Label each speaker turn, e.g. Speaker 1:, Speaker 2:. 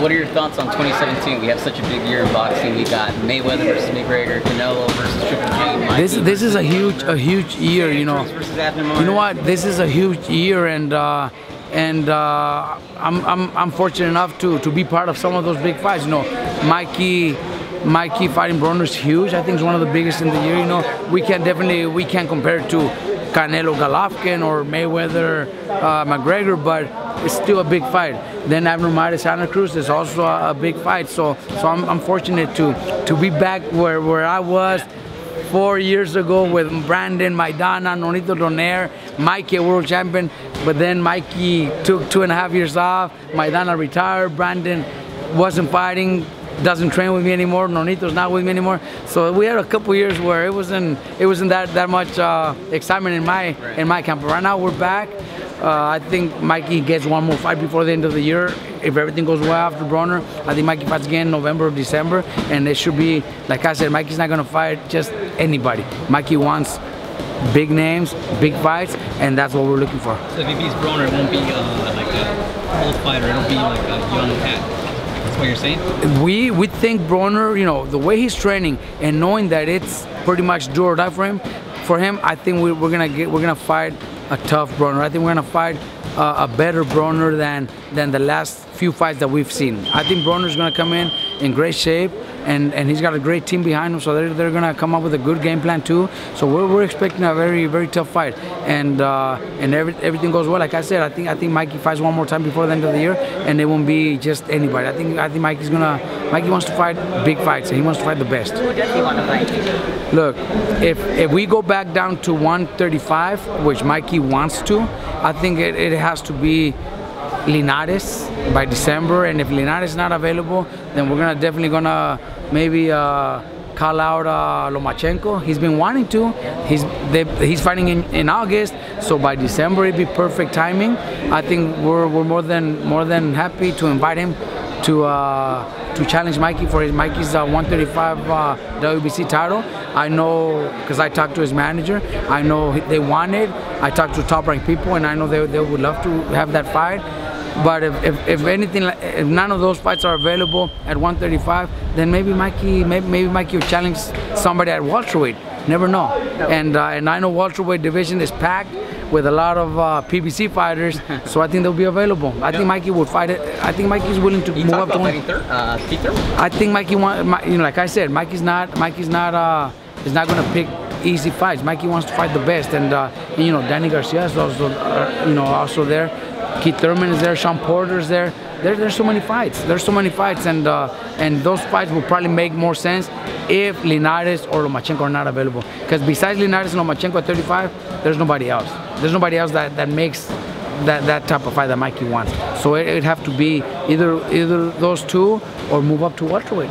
Speaker 1: what are your thoughts on 2017? We have such a big year in boxing. We got Mayweather versus McGregor, Canelo versus Triple G. This
Speaker 2: is a huge year. You know. You know what? This is a huge year, and I'm fortunate enough to be part of some of those big fights. You know, Mikey fighting Broner is huge. I think it's one of the biggest in the year. You know, we can't compare it to Canelo Golovkin or Mayweather McGregor, but it's still a big fight. Then Abnormality Santa Cruz is also a big fight. So I'm fortunate to be back where I was 4 years ago with Brandon, Maidana, Nonito Donaire, Mikey, a world champion. But then Mikey took 2.5 years off. Maidana retired. Brandon wasn't fighting. Doesn't train with me anymore. Nonito's not with me anymore. So we had a couple years where it wasn't that much excitement in my camp. But right now we're back. I think Mikey gets one more fight before the end of the year. If everything goes well after Broner, I think Mikey fights again in November or December, and it should be, like I said, Mikey's not gonna fight just anybody. Mikey wants big names, big fights, and that's what we're looking for.
Speaker 1: So if he beats Broner, it won't be like a old fighter. It'll be like a young cat. That's what you're saying?
Speaker 2: We think Broner, you know, the way he's training and knowing that it's pretty much do or die for him, I think we're gonna fight a tough Broner. I think we're gonna fight a better Broner than the last few fights that we've seen. I think Broner's gonna come in great shape, and he's got a great team behind him, so they're gonna come up with a good game plan too. So we're expecting a very tough fight, and everything goes well. Like I said, I think Mikey fights one more time before the end of the year, and it won't be just anybody. I think Mikey wants to fight big fights, and he wants to fight the best.
Speaker 1: Who does he want to fight?
Speaker 2: Look, if we go back down to 135, which Mikey wants to, I think it has to be Linares by December, and if Linares is not available, then we're definitely gonna maybe call out Lomachenko. He's been wanting to. He's fighting in August, so by December it'd be perfect timing. I think we're more than happy to invite him to challenge Mikey for Mikey's 135 WBC title. I know, because I talked to his manager, I know they want it. I talked to top-ranked people, and I know they would love to have that fight. But if anything, if none of those fights are available at 135, then maybe Mikey will challenge somebody at welterweight. Never know. And I know welterweight division is packed with a lot of PBC fighters, so I think they'll be available. I think Mikey would fight it. I think Mikey's willing to move up to one. I think Mikey like I said, Mikey's not going to pick easy fights. Mikey wants to fight the best, and you know, Danny Garcia is also also there. Keith Thurman is there. Sean Porter's there. There's so many fights. There's so many fights, and those fights will probably make more sense if Linares or Lomachenko are not available. Because besides Linares and Lomachenko at 35, there's nobody else. There's nobody else that makes that type of fight that Mikey wants. So it'd have to be either those two or move up to welterweight.